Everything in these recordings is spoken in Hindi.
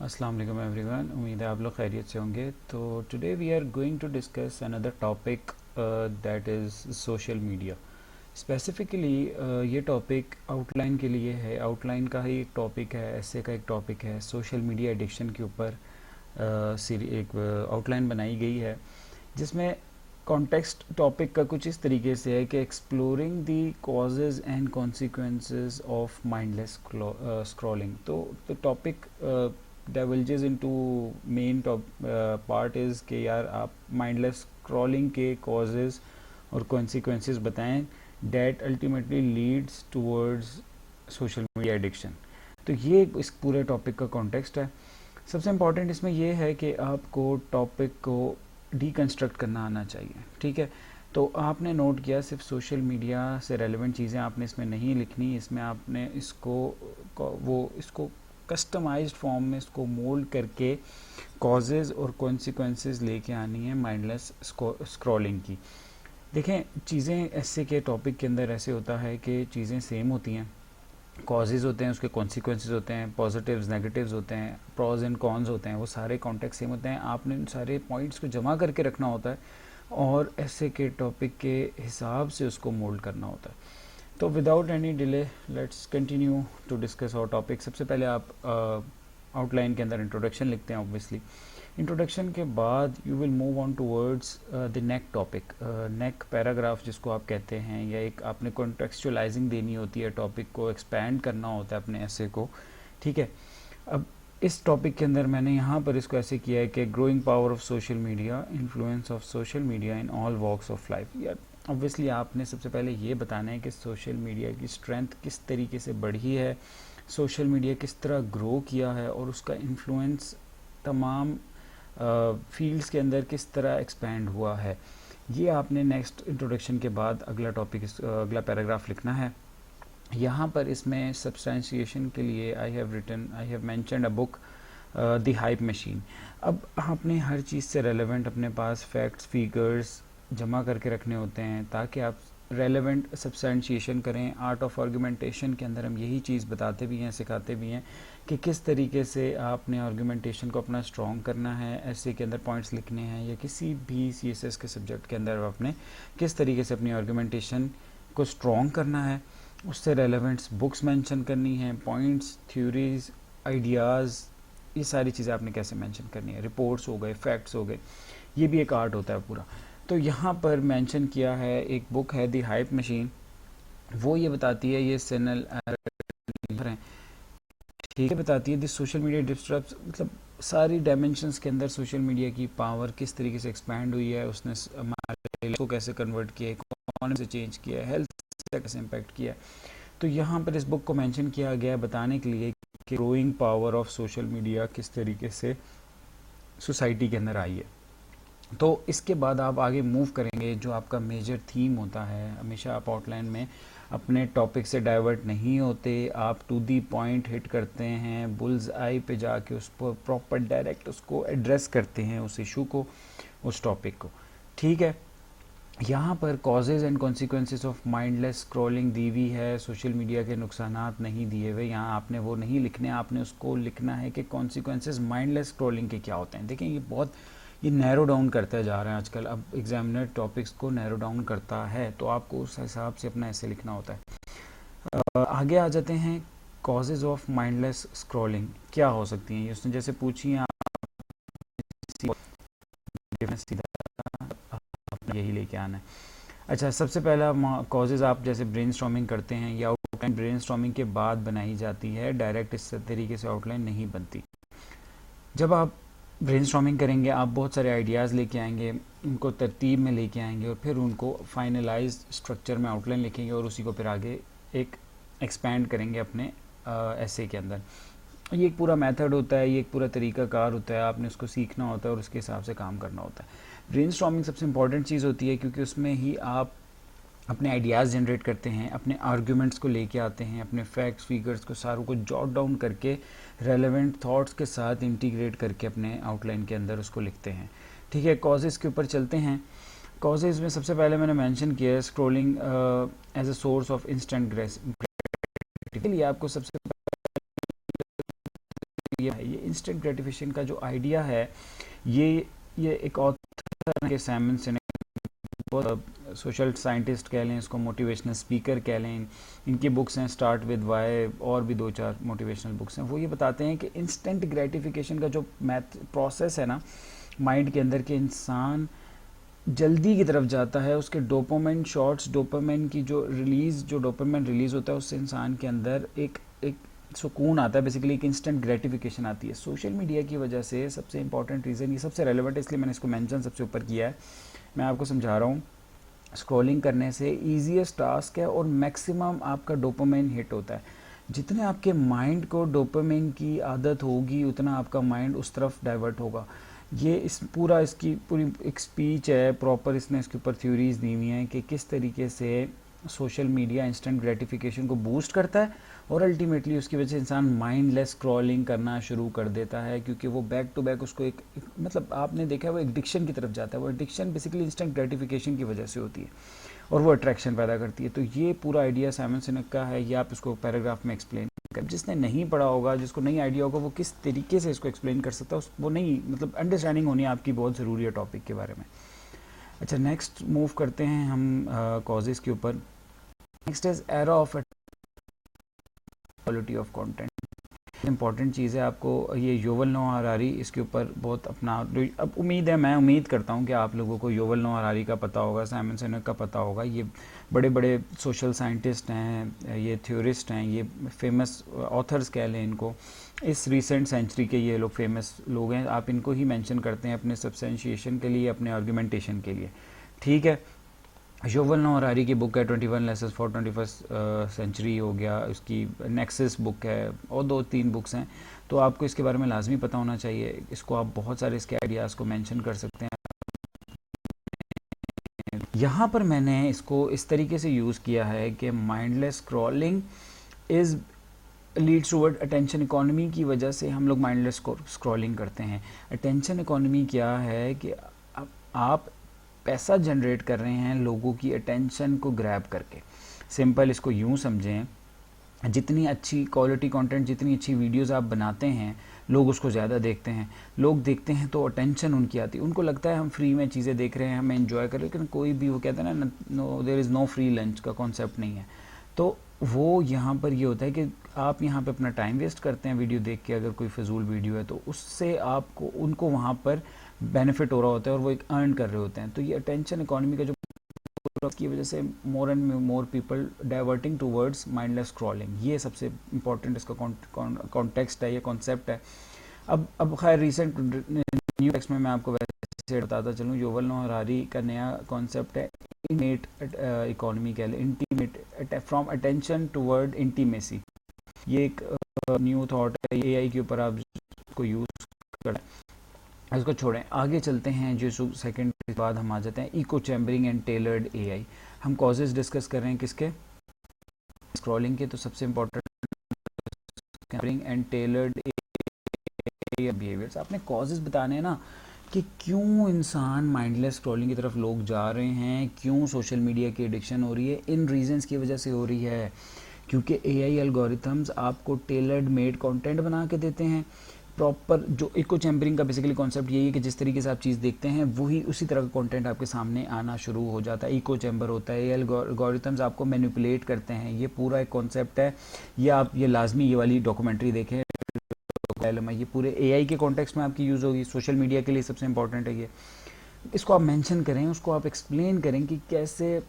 अस्सलाम वालेकुम एवरीवन। उम्मीद है आप लोग खैरियत से होंगे। तो today we are going to discuss another topic that is social media. Specifically ये टॉपिक आउटलाइन के लिए है। आउटलाइन का ही एक टॉपिक है, ऐसे का एक टॉपिक है। सोशल मीडिया एडिक्शन के ऊपर एक आउटलाइन बनाई गई है, जिसमें कॉन्टेक्स्ट टॉपिक का कुछ इस तरीके से है कि exploring the causes and consequences of mindless scrolling. तो the topic divulges into main top part is कि यार आप माइंडलेस स्क्रॉलिंग के कॉजेज़ और कॉन्सिक्वेंसेस बताएं that ultimately leads towards social media addiction. तो ये इस पूरे टॉपिक का कॉन्टेक्स्ट है। सबसे इम्पॉर्टेंट इसमें यह है कि आपको टॉपिक को डीकंस्ट्रक्ट करना आना चाहिए। ठीक है, तो आपने नोट किया सिर्फ सोशल मीडिया से रेलेवेंट चीज़ें आपने इसमें नहीं लिखनी, इसमें आपने इसको कस्टमाइज्ड फॉर्म में इसको मोल्ड करके कॉजेज़ और कॉन्सिक्वेंसेस लेके आनी है माइंडलेस स्क्रॉलिंग की। देखें, चीज़ें ऐसे के टॉपिक के अंदर ऐसे होता है कि चीज़ें सेम होती हैं, कॉजेज़ होते हैं, उसके कॉन्सिक्वेंसेस होते हैं, पॉजिटिव्स नेगेटिव्स होते हैं, प्रॉज एंड कॉन्स होते हैं, वो सारे कॉन्टेक्स्ट सेम होते हैं। आपने उन सारे पॉइंट्स को जमा करके रखना होता है और ऐसे के टॉपिक के हिसाब से उसको मोल्ड करना होता है। तो without any delay let's continue to discuss our topic. सबसे पहले आप आउटलाइन के अंदर इंट्रोडक्शन लिखते हैं। ऑब्वियसली इंट्रोडक्शन के बाद you will move on towards the neck topic, neck paragraph जिसको आप कहते हैं, या एक आपने कॉन्टेक्चुअलाइजिंग देनी होती है, टॉपिक को एक्सपैंड करना होता है अपने ऐसे को। ठीक है, अब इस टॉपिक के अंदर मैंने यहाँ पर इसको ऐसे किया है कि growing power of social media, influence of social media in all walks of life. यार ऑब्वियसली आपने सबसे पहले ये बताना है कि सोशल मीडिया की स्ट्रेंथ किस तरीके से बढ़ी है, सोशल मीडिया किस तरह ग्रो किया है और उसका इन्फ्लुएंस तमाम फील्ड्स के अंदर किस तरह एक्सपैंड हुआ है। ये आपने नेक्स्ट इंट्रोडक्शन के बाद अगला टॉपिक, अगला पैराग्राफ लिखना है। यहाँ पर इसमें सब्सटेंशिएशन के लिए I have mentioned a book the hype machine. अब आपने हर चीज़ से रेलेवेंट अपने पास फैक्ट्स फिगर्स जमा करके रखने होते हैं ताकि आप रेलेवेंट सब्सटेंशिएशन करें। आर्ट ऑफ आर्गुमेंटेशन के अंदर हम यही चीज़ बताते भी हैं, सिखाते भी हैं कि किस तरीके से आपने आर्गुमेंटेशन को अपना स्ट्रॉन्ग करना है, ऐसे के अंदर पॉइंट्स लिखने हैं, या किसी भी सीएसएस के सब्जेक्ट के अंदर आपने किस तरीके से अपनी आर्गुमेंटेशन को स्ट्रॉन्ग करना है, उससे रेलेवेंट्स बुक्स मेंशन करनी है, पॉइंट्स, थ्योरीज, आइडियाज़, ये सारी चीज़ें आपने कैसे मेंशन करनी है, रिपोर्ट्स हो गए, फैक्ट्स हो गए, ये भी एक आर्ट होता है पूरा। तो यहाँ पर मेंशन किया है, एक बुक है दी हाइप मशीन, वो ये बताती है, ये सेनल है, ठीक है, बताती है दिस सोशल मीडिया डिस्टर्ब्स, मतलब सारी डायमेंशंस के अंदर सोशल मीडिया की पावर किस तरीके से एक्सपैंड हुई है, उसने हमारे को कैसे कन्वर्ट किया है, इकोनॉमी से चेंज किया है, हेल्थ से कैसे इम्पैक्ट किया है। तो यहाँ पर इस बुक को मेंशन किया गया है बताने के लिए कि growing power of social media किस तरीके से सोसाइटी के अंदर आई है। तो इसके बाद आप आगे मूव करेंगे, जो आपका मेजर थीम होता है। हमेशा आप आउटलाइन में अपने टॉपिक से डाइवर्ट नहीं होते, आप टू दी पॉइंट हिट करते हैं, बुल्स आई पे जाके उस पर प्रॉपर डायरेक्ट उसको एड्रेस करते हैं, उस इशू को, उस टॉपिक को। ठीक है, यहाँ पर causes and consequences of mindless scrolling दी हुई है, सोशल मीडिया के नुकसानात नहीं दिए हुए। यहाँ आपने वो नहीं लिखने, आपने उसको लिखना है कि कॉन्सिक्वेंसेस माइंडलेस स्क्रॉलिंग के क्या होते हैं। देखें, ये नैरो डाउन करते जा रहे हैं आजकल। अब एग्जामिनर टॉपिक्स को नैरो डाउन करता है, तो आपको उस हिसाब से अपना ऐसे लिखना होता है। आगे आ जाते हैं, कॉजेज़ ऑफ माइंडलेस स्क्रॉलिंग क्या हो सकती हैं, उसने जैसे पूछी हैं सीधा यही लेके आना है। अच्छा, सबसे पहला कॉजेज़ आप जैसे ब्रेनस्टॉर्मिंग करते हैं, या आउटलाइन ब्रेनस्टॉर्मिंग के बाद बनाई जाती है, डायरेक्ट इस तरीके से आउटलाइन नहीं बनती। जब आप ब्रेनस्टॉर्मिंग करेंगे, आप बहुत सारे आइडियाज़ लेके आएंगे, उनको तरतीब में लेके आएंगे और फिर उनको फाइनलाइज्ड स्ट्रक्चर में आउटलाइन लिखेंगे और उसी को फिर आगे एक एक्सपैंड करेंगे अपने ऐसे के अंदर। ये एक पूरा मेथड होता है, ये एक पूरा तरीक़ाकार होता है, आपने उसको सीखना होता है और उसके हिसाब से काम करना होता है। ब्रेनस्टॉर्मिंग सबसे इंपॉर्टेंट चीज़ होती है, क्योंकि उसमें ही आप अपने आइडियाज़ जनरेट करते हैं, अपने आर्ग्यूमेंट्स को लेके आते हैं, अपने फैक्ट्स फिगर्स को सारों को जॉट डाउन करके रेलेवेंट थॉट्स के साथ इंटीग्रेट करके अपने आउटलाइन के अंदर उसको लिखते हैं। ठीक है, कॉजेज़ के ऊपर चलते हैं। कॉजेज़ में सबसे पहले मैंने मेंशन किया है scrolling as a source of instant gratification के लिए। आपको सबसे ये इंस्टेंट ग्रेटिफिकेशन का जो आइडिया है, ये एक ऑथर के साइमन सिनेक, सोशल साइंटिस्ट कह लें इसको, मोटिवेशनल स्पीकर कह लें, इनकी बुक्स हैं स्टार्ट विद वाई, और भी 2-4 मोटिवेशनल बुक्स हैं। वो ये बताते हैं कि इंस्टेंट ग्रेटिफिकेशन का जो मैथ प्रोसेस है ना माइंड के अंदर, के इंसान जल्दी की तरफ जाता है, उसके डोपामाइन शॉट्स, डोपामाइन की जो डोपामाइन रिलीज होता है उससे इंसान के अंदर एक एक सुकून आता है, बेसिकली एक इंस्टेंट ग्रेटिफिकेशन आती है। सोशल मीडिया की वजह से सबसे इंपॉर्टेंट रीज़न, ये सबसे रेलेवेंट इसलिए मैंने इसको मेंशन सबसे ऊपर किया है, मैं आपको समझा रहा हूँ। स्क्रॉलिंग करने से ईजीएस्ट टास्क है और मैक्सिमम आपका डोपामाइन हिट होता है। जितने आपके माइंड को डोपामाइन की आदत होगी उतना आपका माइंड उस तरफ डाइवर्ट होगा। ये इसकी पूरी एक स्पीच है प्रॉपर, इसने इसके ऊपर थ्योरीज दी हुई हैं कि किस तरीके से सोशल मीडिया इंस्टेंट ग्रेटिफिकेशन को बूस्ट करता है और अल्टीमेटली उसकी वजह से इंसान माइंडलेस स्क्रॉलिंग करना शुरू कर देता है, क्योंकि वो बैक टू बैक उसको एक मतलब आपने देखा है वो एडिक्शन की तरफ जाता है। वो एडिक्शन बेसिकली इंस्टेंट ग्रेटिफिकेशन की वजह से होती है और वो अट्रैक्शन पैदा करती है। तो ये पूरा आइडिया साइमन सिनेक का है, ये आप इसको पैराग्राफ में एक्सप्लेन कर, जिसने नहीं पढ़ा होगा, जिसको नहीं आइडिया होगा, वो किस तरीके से इसको एक्सप्लेन कर सकता है, वो नहीं, मतलब अंडरस्टैंडिंग होनी आपकी बहुत ज़रूरी है टॉपिक के बारे में। अच्छा, नेक्स्ट मूव करते हैं हम कॉजेज़ के ऊपर। Next is era of quality of content. Important चीज़ है, आपको ये युवल नोआ हरारी इसके ऊपर बहुत अपना, अब मैं उम्मीद करता हूँ कि आप लोगों को युवल नोआ हरारी का पता होगा, साइमन सिनेक का पता होगा। ये बड़े बड़े सोशल साइंटिस्ट हैं, ये थ्योरिस्ट हैं, ये फेमस ऑथर्स कह लें इनको, इस रिसेंट सेंचुरी के ये लोग फेमस लोग हैं। आप इनको ही मेंशन करते हैं अपने सब्सटेंशिएशन के लिए, अपने आर्गुमेंटेशन के लिए, ठीक है। युवल नोआ हरारी की बुक है 21 लेसन्स फॉर 21st सेंचुरी हो गया, उसकी नेक्सस बुक है और 2-3 बुक्स हैं। तो आपको इसके बारे में लाजमी पता होना चाहिए। इसको आप बहुत सारे इसके आइडियाज़ को मेंशन कर सकते हैं। यहाँ पर मैंने इसको इस तरीके से यूज़ किया है कि mindless scrolling is leads toward attention economy की वजह से हम लोग माइंडलेस स्क्रॉलिंग करते हैं। अटेंशन इकोनॉमी क्या है कि आप पैसा जनरेट कर रहे हैं लोगों की अटेंशन को ग्रैब करके। सिंपल इसको यूँ समझें, जितनी अच्छी क्वालिटी कंटेंट, जितनी अच्छी वीडियोस आप बनाते हैं, लोग उसको ज़्यादा देखते हैं। लोग देखते हैं तो अटेंशन उनकी आती है, उनको लगता है हम फ्री में चीज़ें देख रहे हैं, हमें एंजॉय कर रहे हैं। लेकिन कोई भी, वो कहते हैं ना, no there is no free lunch का कॉन्सेप्ट नहीं है। तो वो यहाँ पर ये होता है कि आप यहाँ पे अपना टाइम वेस्ट करते हैं वीडियो देख के, अगर कोई फजूल वीडियो है तो उससे आपको, उनको वहाँ पर बेनिफिट हो रहा होता है और वो एक अर्न कर रहे होते हैं। तो ये अटेंशन इकोनॉमी का जो की वजह से more and more people diverting towards mindless scrolling, ये सबसे इंपॉर्टेंट इसका कॉन्टेक्स्ट है, ये कॉन्सेप्ट है। अब खैर रिसेंट न्यू टेक्स्ट में मैं आपको वैसे बताता चलूँ, युवल नोआ हरारी का नया कॉन्सेप्ट है इंटीमेट इकोनॉमी कह लें, intimate from attention toward intimacy. ये एक न्यू थॉट है, एआई के ऊपर आप इसको यूज़ करें। इसको छोड़ें, आगे चलते हैं। जो सेकंड के बाद हम आ जाते हैं echo chambering and tailored AI. हम कॉजेज डिस्कस कर रहे हैं किसके, स्क्रॉलिंग के। तो सबसे important chambering and tailored AI behaviours. आपने कॉजेज बताने हैं ना कि क्यों इंसान माइंडलेस स्क्रॉलिंग की तरफ लोग जा रहे हैं, क्यों सोशल मीडिया की एडिक्शन हो रही है। इन रीजंस की वजह से हो रही है क्योंकि एआई एल्गोरिथम्स आपको टेलर्ड मेड कंटेंट बना के देते हैं। प्रॉपर जो इको चैम्बरिंग का बेसिकली कॉन्सेप्ट यही है कि जिस तरीके से आप चीज़ देखते हैं वही उसी तरह का कंटेंट आपके सामने आना शुरू हो जाता है। इको चैम्बर होता है, ये एल्गोरिथम्स आपको मैनिपुलेट करते हैं। ये पूरा एक कॉन्सेप्ट है। ये आप ये लाजमी ये वाली डॉक्यूमेंट्री देखें, ये पूरे एआई के कॉन्टेक्स्ट में आपकी यूज़ होगी। सोशल मीडिया के लिए सबसे इंपॉर्टेंट है ये। इसको आप मेंशन करें, उसको आप एक्सप्लेन करें कि कैसे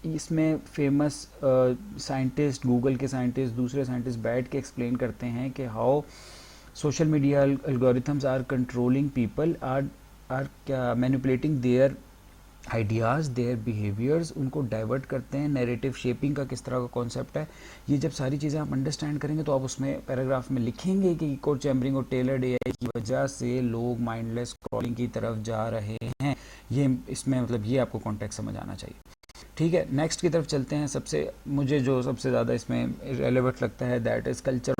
इसमें फेमस साइंटिस्ट, गूगल के साइंटिस्ट, दूसरे साइंटिस्ट बैठ के एक्सप्लेन करते हैं कि how social media algorithms are controlling people, are manipulating their ideas, their behaviors, उनको डाइवर्ट करते हैं। नैरेटिव शेपिंग का किस तरह का कॉन्सेप्ट है, ये जब सारी चीज़ें आप अंडरस्टैंड करेंगे तो आप उसमें पैराग्राफ में लिखेंगे कि इको चैम्बरिंग और टेलर्ड एआई की वजह से लोग माइंडलेस स्क्रॉलिंग की तरफ जा रहे हैं। ये इसमें मतलब ये आपको कॉन्टेक्स्ट समझ आना चाहिए, ठीक है। नेक्स्ट की तरफ चलते हैं। मुझे जो सबसे ज़्यादा इसमें रेलेवेंट लगता है, that is culture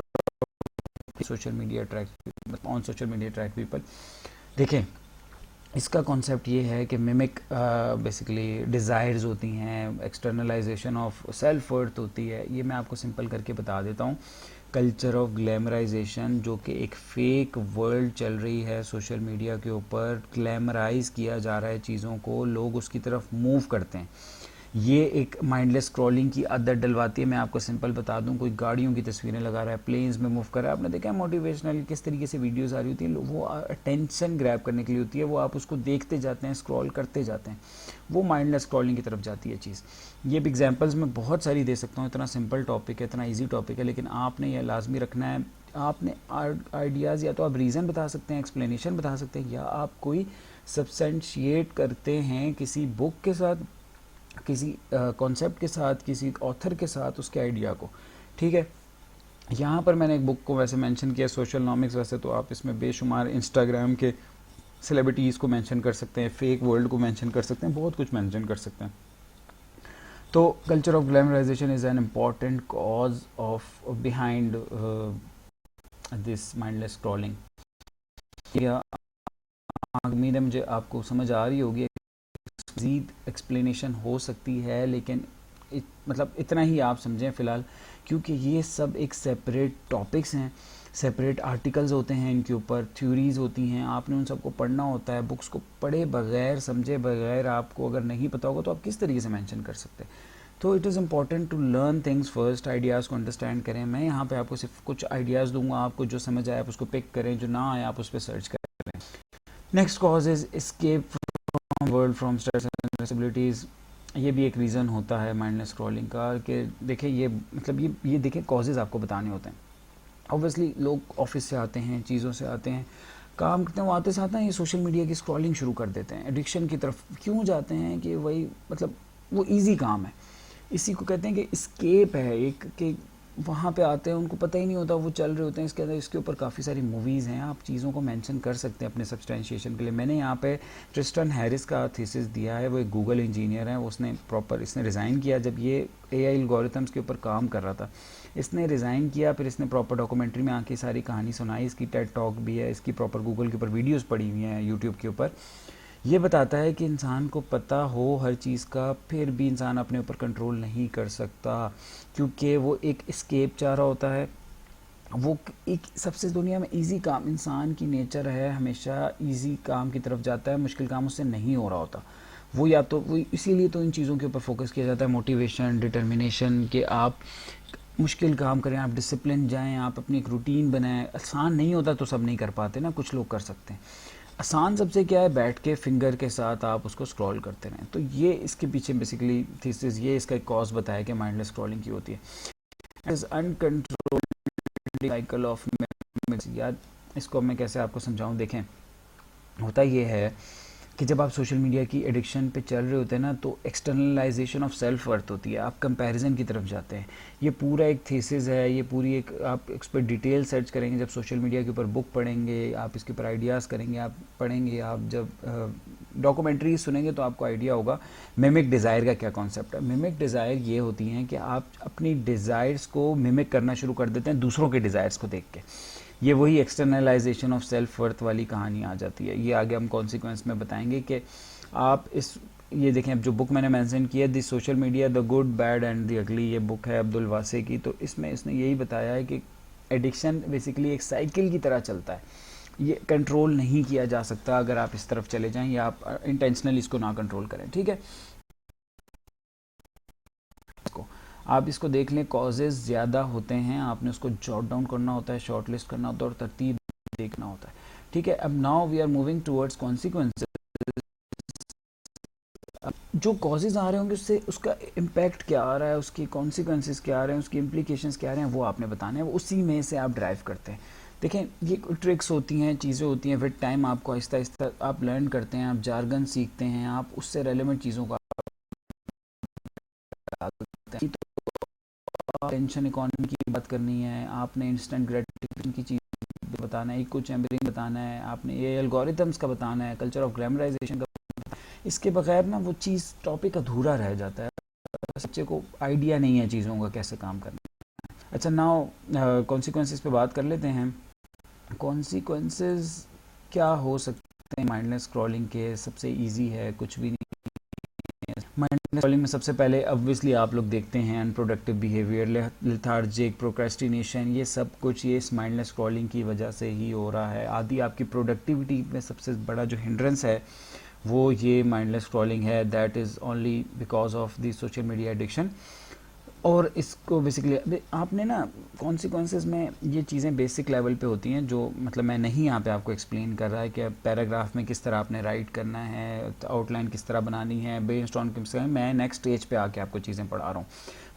social media attract on social media attract people. देखें, इसका कॉन्सेप्ट ये है कि मिमिक बेसिकली डिज़ायर्स होती हैं, एक्सटर्नलाइजेशन ऑफ सेल्फ वर्थ होती है। ये मैं आपको सिंपल करके बता देता हूँ। कल्चर ऑफ ग्लैमराइजेशन, जो कि एक फेक वर्ल्ड चल रही है सोशल मीडिया के ऊपर, ग्लैमराइज किया जा रहा है चीज़ों को, लोग उसकी तरफ मूव करते हैं। ये एक माइंडलेस स्क्रॉलिंग की आदत डलवाती है। मैं आपको सिंपल बता दूं, कोई गाड़ियों की तस्वीरें लगा रहा है, प्लेन्स में मूव कर रहा है, आपने देखा है मोटिवेशनल किस तरीके से वीडियोस आ रही होती हैं, वो अटेंशन ग्रैब करने के लिए होती है, वो आप उसको देखते जाते हैं, स्क्रॉल करते जाते हैं, वो माइंडलेस स्क्रॉलिंग की तरफ जाती है चीज़। ये भी एग्जाम्पल्स मैं बहुत सारी दे सकता हूँ, इतना सिंपल टॉपिक है, इतना ईजी टॉपिक है, लेकिन आपने यह लाजमी रखना है। आपने आइडियाज़ या तो आप रीज़न बता सकते हैं, एक्सप्लेनेशन बता सकते हैं, या आप कोई सब्सटेंशिएट करते हैं किसी बुक के साथ, किसी कॉन्सेप्ट के साथ, किसी ऑथर के साथ उसके आइडिया को। ठीक है, यहाँ पर मैंने एक बुक को वैसे मेंशन किया, सोशलनॉमिक्स। वैसे तो आप इसमें बेशुमार इंस्टाग्राम के सेलिब्रिटीज़ को मेंशन कर सकते हैं, फेक वर्ल्ड को मेंशन कर सकते हैं, बहुत कुछ मेंशन कर सकते हैं। तो culture of glamorisation is an important cause of behind this mindless scrolling. या उम्मीद है मुझे आपको समझ आ रही होगी, मज़ीद एक्सप्लेनेशन हो सकती है, लेकिन मतलब इतना ही आप समझें फ़िलहाल, क्योंकि ये सब एक सेपरेट टॉपिक्स हैं, सेपरेट आर्टिकल्स होते हैं, इनके ऊपर थ्योरीज़ होती हैं, आपने उन सबको पढ़ना होता है। बुक्स को पढ़े बगैर, समझे बगैर, आपको अगर नहीं पता होगा तो आप किस तरीके से मेंशन कर सकते हैं। तो it is important to learn things first, ideas को अंडरस्टैंड करें। मैं यहाँ पे आपको सिर्फ कुछ आइडियाज़ दूंगा, आपको जो समझ आए आप उसको पिक करें, जो ना आए आप उस पर सर्च करें। Next cause is escape from world, from stress and responsibilities. ये भी एक रीज़न होता है माइंडलेस स्क्रॉलिंग का, कि देखिए ये मतलब ये देखिए कॉजेज़ आपको बताने होते हैं। ऑब्वियसली लोग ऑफिस से आते हैं, चीज़ों से आते हैं, काम करते हैं, वो आते साथ ना ये सोशल मीडिया की स्क्रॉलिंग शुरू कर देते हैं। एडिक्शन की तरफ क्यों जाते हैं कि वही मतलब वो इजी काम है, इसी को कहते हैं कि स्केप है एक, कि वहाँ पे आते हैं, उनको पता ही नहीं होता, वो चल रहे होते हैं। इसके अंदर इसके ऊपर काफ़ी सारी मूवीज़ हैं, आप चीज़ों को मेंशन कर सकते हैं अपने सब्सटेंशिएशन के लिए। मैंने यहाँ पे ट्रिस्टन हैरिस का थीसिस दिया है, वो एक गूगल इंजीनियर है, उसने प्रॉपर इसने रिज़ाइन किया जब ये एआई एल्गोरिथम्स के ऊपर काम कर रहा था। इसने रिज़ाइन किया, फिर इसने प्रॉपर डॉक्यूमेंट्री में आके सारी कहानी सुनाई, इसकी टेड टॉक भी है, इसकी प्रॉपर गूगल के ऊपर वीडियोज़ पड़ी हुई हैं, यूट्यूब के ऊपर। ये बताता है कि इंसान को पता हो हर चीज़ का, फिर भी इंसान अपने ऊपर कंट्रोल नहीं कर सकता, क्योंकि वो एक एस्केप चाह रहा होता है। वो एक सबसे दुनिया में इजी काम, इंसान की नेचर है हमेशा इजी काम की तरफ जाता है, मुश्किल काम उससे नहीं हो रहा होता। वो या तो वो इसीलिए तो इन चीज़ों के ऊपर फोकस किया जाता है, मोटिवेशन, डिटर्मिनेशन, कि आप मुश्किल काम करें, आप डिसिप्लिन जाएं, आप अपनी एक रूटीन बनाएं। आसान नहीं होता तो सब नहीं कर पाते ना, कुछ लोग कर सकते हैं। आसान सबसे क्या है, बैठ के फिंगर के साथ आप उसको स्क्रॉल करते रहें। तो ये इसके पीछे बेसिकली थीसिस, ये इसका एक कॉज बताया कि माइंडलेस स्क्रॉलिंग की होती है। Is uncontrolled cycle of mix. यार इसको मैं कैसे आपको समझाऊं, देखें होता ये है कि जब आप सोशल मीडिया की एडिक्शन पे चल रहे होते हैं ना, तो एक्सटर्नलाइजेशन ऑफ सेल्फ वर्थ होती है, आप कंपैरिजन की तरफ जाते हैं। ये पूरा एक थीसिस है, ये पूरी एक, आप इस पर डिटेल सर्च करेंगे, जब सोशल मीडिया के ऊपर बुक पढ़ेंगे, आप इसके ऊपर आइडियाज़ करेंगे, आप पढ़ेंगे, आप जब डॉक्यूमेंट्री सुनेंगे तो आपको आइडिया होगा मिमिक डिज़ायर का क्या कॉन्सेप्ट है। मिमिक डिज़ायर ये होती हैं कि आप अपनी डिज़ायर्स को मिमिक करना शुरू कर देते हैं दूसरों के डिज़ायर्स को देख के। ये वही एक्सटर्नलाइजेशन ऑफ सेल्फ वर्थ वाली कहानी आ जाती है। ये आगे हम कॉन्सिक्वेंस में बताएंगे कि आप इस, ये देखें अब जो बुक मैंने मेंशन किया, the social media, the good bad and the ugly, ये बुक है अब्दुल वासे की। तो इसमें इसने यही बताया है कि एडिक्शन बेसिकली एक साइकिल की तरह चलता है, ये कंट्रोल नहीं किया जा सकता अगर आप इस तरफ चले जाएं या आप इंटेंशनली इसको ना कंट्रोल करें। ठीक है, आप इसको देख लें, कॉजेज़ ज़्यादा होते हैं, आपने उसको जॉट डाउन करना होता है, शॉर्ट लिस्ट करना होता है और तरतीब देखना होता है। ठीक है, अब now we are moving towards consequences. जो कॉजेज़ आ रहे होंगे उससे उसका इम्पैक्ट क्या आ रहा है, उसकी कॉन्सिक्वेंसेस क्या आ रहे हैं, उसकी इम्प्लीकेशंस क्या आ रहे हैं, वो आपने बताने हैं, वो उसी में से आप ड्राइव करते हैं। देखें ये ट्रिक्स होती हैं, चीज़ें होती हैं, विद टाइम आपको आहिस्ता आहिस्ता आप लर्न करते हैं, आप जार्गन सीखते हैं, आप उससे रेलेवेंट चीज़ों को डालते हैं। टेंशन इकोनॉमी की बात करनी है, आपने इंस्टेंट ग्रेटिफिकेशन की चीज़ बताना है, इको चैम्बरिंग बताना है, आपने ये एल्गोरिथम्स का बताना है, कल्चर ऑफ ग्लैमराइजेशन का। इसके बगैर ना वो चीज़, टॉपिक अधूरा रह जाता है, बच्चे को आइडिया नहीं है चीज़ों का कैसे काम करना है। अच्छा, नाउ कॉन्सिक्वेंसेस पे बात कर लेते हैं। कॉन्सिक्वेंसेस क्या हो सकते हैं माइंडलेस स्क्रॉलिंग के? सबसे ईजी है, कुछ भी नहीं है, माइंडलेस स्क्रॉलिंग में सबसे पहले ऑब्वियसली आप लोग देखते हैं अनप्रोडक्टिव बिहेवियर, लेथार्जिक, प्रोक्रेस्टिनेशन, ये सब कुछ ये इस माइंडलेस स्क्रॉलिंग की वजह से ही हो रहा है। आदि आपकी प्रोडक्टिविटी में सबसे बड़ा जो हिंड्रेंस है वो ये माइंडलेस स्क्रॉलिंग है, that is only because of the social media addiction. और इसको बेसिकली आपने ना कॉन्सिक्वेंसेस में ये चीज़ें बेसिक लेवल पे होती हैं, जो मतलब मैं नहीं यहाँ पे आपको एक्सप्लेन कर रहा है कि पैराग्राफ में किस तरह आपने राइट करना है, आउटलाइन किस तरह बनानी है, ब्रेनस्टॉर्म किस तरह। मैं नेक्स्ट स्टेज पे आके आपको चीज़ें पढ़ा रहा हूँ,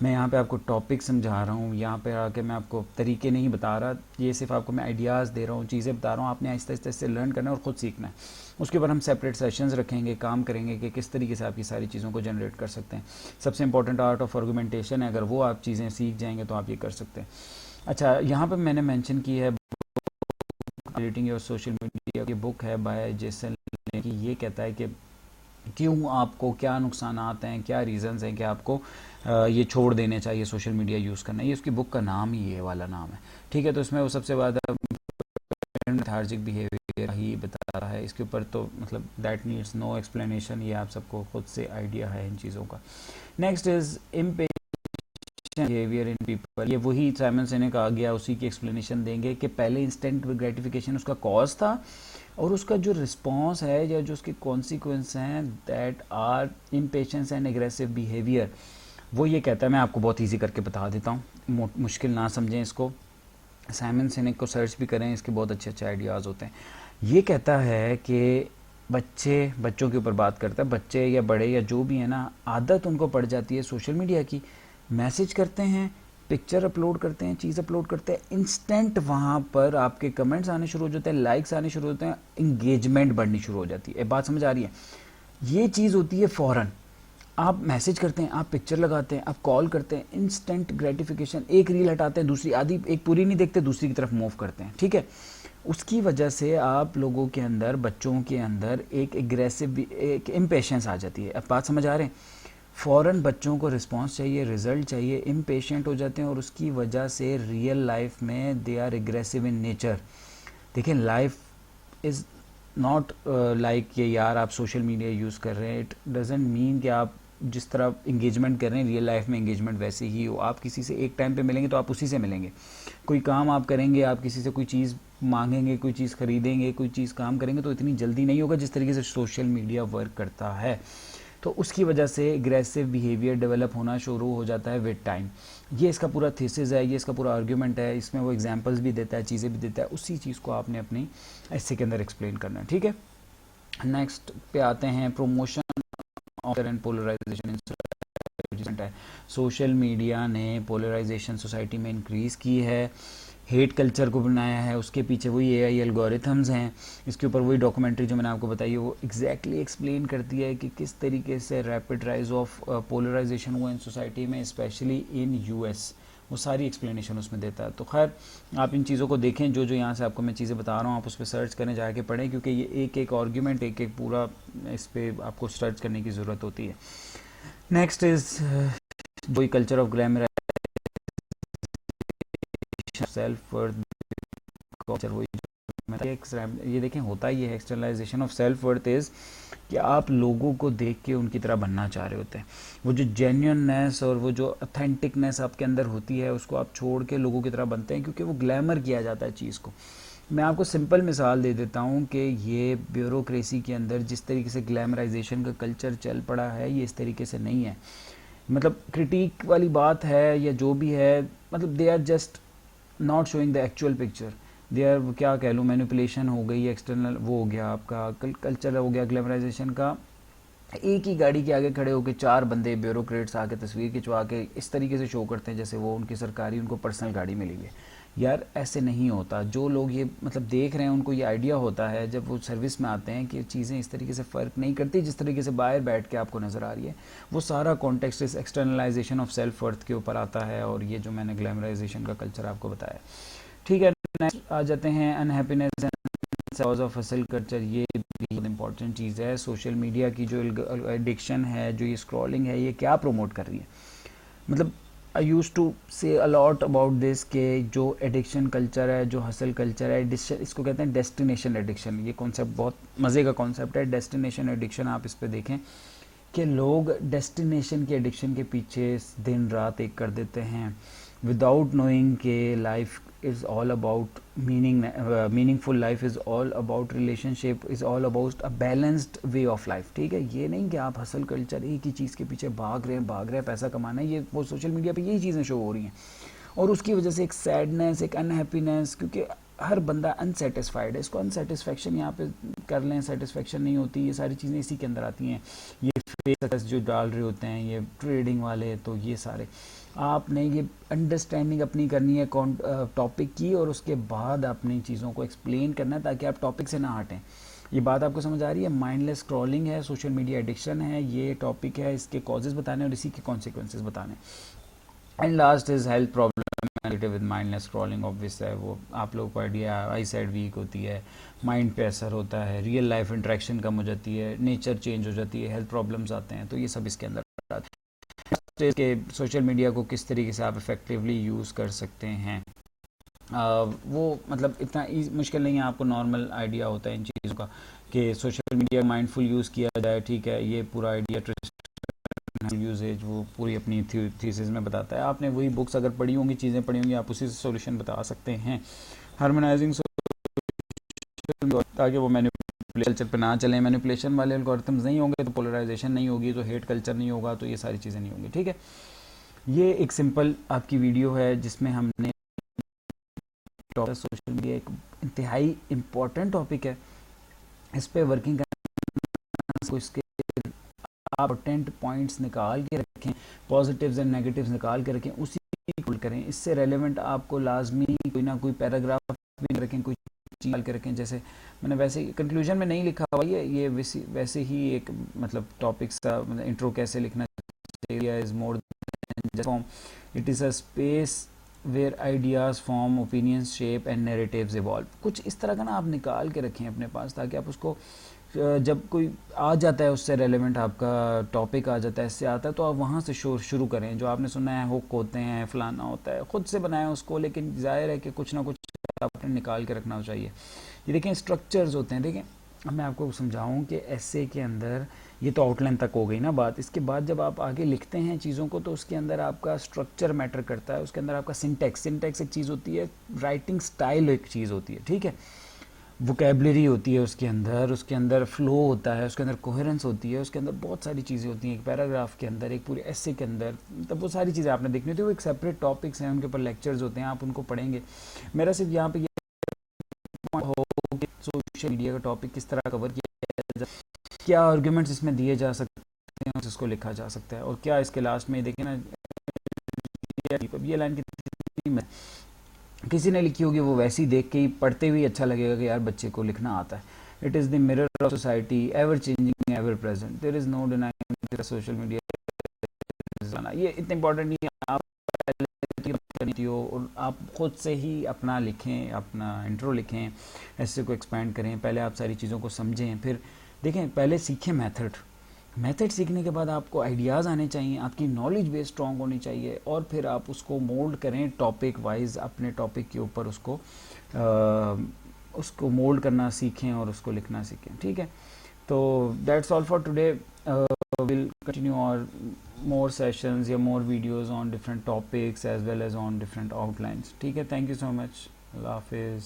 मैं यहाँ पे आपको टॉपिक समझा रहा हूँ, यहाँ पे आके मैं आपको तरीके नहीं बता रहा, ये सिर्फ आपको मैं आइडियाज़ दे रहा हूँ, चीज़ें बता रहा हूँ, आपने आहिस्ता आहिस्ता से लर्न करना है और ख़ुद सीखना है। उसके ऊपर हम सेपरेट सेशंस रखेंगे, काम करेंगे कि किस तरीके से आप ये सारी चीज़ों को जनरेट कर सकते हैं। सबसे इंपॉर्टेंट आर्ट ऑफ आर्गुमेंटेशन है, अगर वो आप चीज़ें सीख जाएंगे तो आप ये कर सकते हैं। अच्छा, यहाँ पर मैंने मेंशन की है एडिटिंग योर सोशल मीडिया की बुक है बाय जेसन की। ये कहता है कि क्यों आपको क्या नुकसान आते हैं, क्या रीज़न्स हैं कि आपको ये छोड़ देने चाहिए सोशल मीडिया यूज़ करना। ये उसकी बुक का नाम ही ये वाला नाम है, ठीक है। तो इसमें वो सबसे ज़्यादा लेथार्जिक बिहेवियर ही बता रहा है, इसके ऊपर तो मतलब दैट नीड्स नो एक्सप्लेनेशन, ये आप सबको खुद से आइडिया है इन चीज़ों का। Next is impatient behaviour in people. ये वही साइमन सिनेक आ गया, उसी की एक्सप्लेनेशन देंगे कि पहले इंस्टेंट ग्रेटिफिकेशन उसका कॉज था और उसका जो रिस्पॉन्स है या जो उसके कॉन्सिक्वेंस हैं that are impatience and aggressive behaviour. वो ये कहता है, मैं आपको बहुत ईजी करके बता देता हूँ, मुश्किल ना समझें इसको। साइमन सिनेक को सर्च भी करें, इसके बहुत अच्छे अच्छे आइडियाज़ होते हैं। ये कहता है कि बच्चों के ऊपर बात करता है, बच्चे या बड़े या जो भी है ना, आदत उनको पड़ जाती है सोशल मीडिया की, मैसेज करते हैं, पिक्चर अपलोड करते हैं, चीज़ अपलोड करते हैं, इंस्टेंट वहाँ पर आपके कमेंट्स आने शुरू हो जाते हैं, लाइक्स आने शुरू होते हैं, इंगेजमेंट बढ़नी शुरू हो जाती है। बात समझ आ रही है? ये चीज़ होती है फ़ौरन, आप मैसेज करते हैं, आप पिक्चर लगाते हैं, आप कॉल करते हैं, इंस्टेंट ग्रेटिफिकेशन, एक रील हटाते हैं, दूसरी आधी एक पूरी नहीं देखते, दूसरी की तरफ मूव करते हैं, ठीक है। उसकी वजह से आप लोगों के अंदर, बच्चों के अंदर एक एग्रेसिव, एक इम्पेशेंस आ जाती है। अब बात समझ आ रहे हैं? फ़ौरन बच्चों को रिस्पांस चाहिए, रिजल्ट चाहिए, इम्पेशेंट हो जाते हैं और उसकी वजह से रियल लाइफ में they are aggressive in nature. देखिए, लाइफ इज़ नॉट लाइक ये यार आप सोशल मीडिया यूज़ कर रहे हैं, इट डजेंट मीन कि आप जिस तरह इंगेजमेंट कर रहे हैं रियल लाइफ में इंगेजमेंट वैसे ही हो। आप किसी से एक टाइम पे मिलेंगे तो आप उसी से मिलेंगे, कोई काम आप करेंगे, आप किसी से कोई चीज़ मांगेंगे, कोई चीज़ खरीदेंगे, कोई चीज़ काम करेंगे तो इतनी जल्दी नहीं होगा जिस तरीके से सोशल मीडिया वर्क करता है। तो उसकी वजह से एग्रेसिव बिहेवियर डेवलप होना शुरू हो जाता है विद टाइम। ये इसका पूरा थीसिस है, ये इसका पूरा आर्ग्यूमेंट है, इसमें वो एग्जांपल्स भी देता है, चीज़ें भी देता है, उसी चीज़ को आपने अपनी ऐसे के अंदर एक्सप्लेन करना है, ठीक है। नेक्स्ट पे आते हैं, promotion of and polarisation in society. Social media ने पोलराइजेशन सोसाइटी में इंक्रीज़ की है, हेट कल्चर को बनाया है, उसके पीछे वही एआई एल्गोरिथम्स हैं। इसके ऊपर वही डॉक्यूमेंट्री जो मैंने आपको बताई है वो एग्जैक्टली एक्सप्लेन करती है कि किस तरीके से रैपिड राइज ऑफ पोलराइजेशन हुआ इन सोसाइटी में, स्पेशली इन यूएस। वो सारी एक्सप्लेनेशन उसमें देता है। तो खैर आप इन चीज़ों को देखें, जो जो यहाँ से आपको मैं चीज़ें बता रहा हूँ आप उस पर सर्च करें, जाके पढ़ें, क्योंकि ये एक एक आर्ग्यूमेंट, एक एक पूरा इस पर आपको सर्च करने की ज़रूरत होती है। नेक्स्ट इज़ वही culture of glamour, self worth culture. वही ये देखें, होता ही है एक्सटर्नलाइजेशन ऑफ सेल्फ वर्थ इज़ कि आप लोगों को देख के उनकी तरह बनना चाह रहे होते हैं। वो जो जेन्युइननेस और वो जो ऑथेंटिकनेस आपके अंदर होती है उसको आप छोड़ के लोगों की तरह बनते हैं, क्योंकि वो ग्लैमर किया जाता है चीज़ को। मैं आपको सिंपल मिसाल दे देता हूँ कि ये ब्यूरोक्रेसी के अंदर जिस तरीके से ग्लैमराइजेशन का कल्चर चल पड़ा है, ये इस तरीके से नहीं है। मतलब क्रिटिक वाली बात है या जो भी है, मतलब they are just not showing the actual picture, they are, क्या कह लूँ, मैनिपुलेशन हो गई, एक्सटर्नल वो हो गया आपका कल्चर हो गया ग्लैमराइजेशन का। एक ही गाड़ी के आगे खड़े होकर 4 बंदे ब्यूरोक्रेट्स आके तस्वीर खिंचवा के इस तरीके से शो करते हैं जैसे वो उनकी सरकारी, उनको पर्सनल गाड़ी मिली हुई है। यार ऐसे नहीं होता। जो लोग ये मतलब देख रहे हैं उनको ये आइडिया होता है जब वो सर्विस में आते हैं कि चीज़ें इस तरीके से फ़र्क नहीं करती जिस तरीके से बाहर बैठ के आपको नज़र आ रही है। वो सारा कॉन्टेक्स्ट इस एक्सटर्नलाइजेशन ऑफ सेल्फ वर्थ के ऊपर आता है, और ये जो मैंने ग्लैमराइजेशन का कल्चर आपको बताया, ठीक है। नेक्स्ट आ जाते हैं unhappiness and cause of hustle culture. ये भी बहुत इंपॉर्टेंट चीज़ है। सोशल मीडिया की जो एडिक्शन है, जो ये स्क्रॉलिंग है, ये क्या प्रमोट कर रही है? मतलब आई यूज़ टू से अलॉट अबाउट दिस के जो एडिक्शन कल्चर है, जो हसल कल्चर है, इसको कहते हैं डेस्टिनेशन एडिक्शन। ये कॉन्सेप्ट बहुत मज़े का कॉन्सेप्ट है, डेस्टिनेशन एडिक्शन। आप इस पर देखें कि लोग डेस्टिनेशन के एडिक्शन के पीछे दिन रात एक कर देते हैं विदाउट नोइंग के life is all about meaningful life is all about relationship is all about a balanced way of life. ठीक है, ये नहीं कि आप हसल कल्चर एक ही चीज़ के पीछे भाग रहे हैं पैसा कमाना है, ये वो सोशल मीडिया पे यही चीज़ें शो हो रही हैं और उसकी वजह से एक सैडनेस, एक अनहैप्पीनेस, क्योंकि हर बंदा अनसेटिस्फाइड है। इसको अनसेटिस्फैक्शन यहाँ पे कर लें, सेटिस्फेक्शन नहीं होती, ये सारी चीज़ें इसी के अंदर आती हैं। ये फेक जो डाल रहे होते हैं ये ट्रेडिंग वाले, तो ये सारे आपने ये अंडरस्टैंडिंग अपनी करनी है टॉपिक की और उसके बाद अपनी चीज़ों को एक्सप्लेन करना है ताकि आप टॉपिक से ना हटें। ये बात आपको समझ आ रही है? माइंडलेस स्क्रॉलिंग है, सोशल मीडिया एडिक्शन है, ये टॉपिक है, इसके कॉजेज़ बताने और इसी के कॉन्सिक्वेंसेज बताने। And last is health problem with mindless scrolling. Obvious है, वो आप लोगों को आइडिया, आई साइड वीक होती है, माइंड पे असर होता है, रियल लाइफ इंटरेक्शन कम हो जाती है, नेचर चेंज हो जाती है, हेल्थ प्रॉब्लम्स आते हैं, तो ये सब इसके अंदर आते हैं कि सोशल मीडिया को किस तरीके से आप इफेक्टिवली यूज़ कर सकते हैं। वो मतलब इतना मुश्किल नहीं है, आपको नॉर्मल आइडिया होता है इन चीज़ों का कि सोशल मीडिया माइंडफुल यूज़ किया जाए। ठीक है, ये पूरा आइडिया यूजेज वो पूरी अपनी थीसिस में बताता है। आपने वही बुक्स अगर पढ़ी होंगी, चीज़ें पढ़ी होंगी, आप उसी से सॉल्यूशन बता सकते हैं। हार्मोनाइजिंग ताकि वो मैनिपुलेशन कल्चर पे ना चलें। मैनिपुलेशन वाले एल्गोरिथम्स नहीं होंगे तो पोलराइजेशन नहीं होगी, तो हेट कल्चर नहीं होगा, तो ये सारी चीज़ें नहीं होंगी। ठीक है, ये एक सिंपल आपकी वीडियो है जिसमें हमने सोशल मीडिया एक इंतहाई इम्पोर्टेंट टॉपिक है, इस पर वर्किंग करना, इसके आप इंपॉर्टेंट पॉइंट्स निकाल के रखें, पॉजिटिव्स एंड नेगेटिव्स निकाल के रखें, उसी को करें। इससे रेलेवेंट आपको लाजमी कोई ना कोई पैराग्राफ भी रखें, कोई चीज निकाल के रखें। जैसे मैंने वैसे कंक्लूजन में नहीं लिखा हुआ ये वैसे ही एक मतलब टॉपिक सा, मतलब इंट्रो कैसे लिखना चाहिए, is more than just form, it is a space where ideas form, opinions shape and narratives evolve. कुछ इस तरह का ना आप निकाल के रखें अपने पास, ताकि आप उसको जब कोई आ जाता है उससे रेलेवेंट आपका टॉपिक आ जाता है, इससे आता है, तो आप वहाँ से शुरू करें। जो आपने सुना है हुक होते हैं, फलाना होता है, ख़ुद से बनाएं उसको, लेकिन जाहिर है कि कुछ ना कुछ आपने निकाल के रखना चाहिए। ये देखें स्ट्रक्चर्स होते हैं। देखें, अब मैं आपको समझाऊं कि ऐसे के अंदर ये तो आउटलाइन तक हो गई ना बात, इसके बाद जब आप आगे लिखते हैं चीज़ों को तो उसके अंदर आपका स्ट्रक्चर मैटर करता है, उसके अंदर आपका सिंटेक्स एक चीज़ होती है, राइटिंग स्टाइल एक चीज़ होती है। ठीक है, वोकेबलरी होती है उसके अंदर फ्लो होता है, उसके अंदर कोहेरेंस होती है, उसके अंदर बहुत सारी चीज़ें होती हैं, एक पैराग्राफ के अंदर, एक पूरे एसे के अंदर, तब वो सारी चीज़ें आपने देखनी होती है। वो एक सेपरेट टॉपिक्स हैं, उनके ऊपर लेक्चर्स होते हैं, आप उनको पढ़ेंगे। मेरा सिर्फ यहाँ पे ये हो कि सोशल मीडिया का टॉपिक किस तरह कवर किया जाए, क्या आर्ग्यूमेंट्स इसमें दिए जा सकते हैं, जिसको लिखा जा सकता है, और क्या इसके लास्ट में देखें ना, ये लाइन किसी ने लिखी होगी, वो वैसी देख के ही पढ़ते हुए अच्छा लगेगा कि यार बच्चे को लिखना आता है। It is the mirror of society, ever changing, ever present, there is no denying social media. ये इतना इंपॉर्टेंट नहीं है आप करनी हो, और आप खुद से ही अपना लिखें, अपना इंट्रो लिखें, ऐसे को एक्सपैंड करें। पहले आप सारी चीज़ों को समझें, फिर देखें, पहले सीखें मेथड सीखने के बाद आपको आइडियाज़ आने चाहिए, आपकी नॉलेज बेस स्ट्रॉन्ग होनी चाहिए, और फिर आप उसको मोल्ड करें टॉपिक वाइज, अपने टॉपिक के ऊपर उसको मोल्ड करना सीखें और उसको लिखना सीखें। ठीक है, तो that's all for today. Will continue और more sessions या more videos on different topics as well as on different outlines. ठीक है, thank you so much. Allah Hafiz.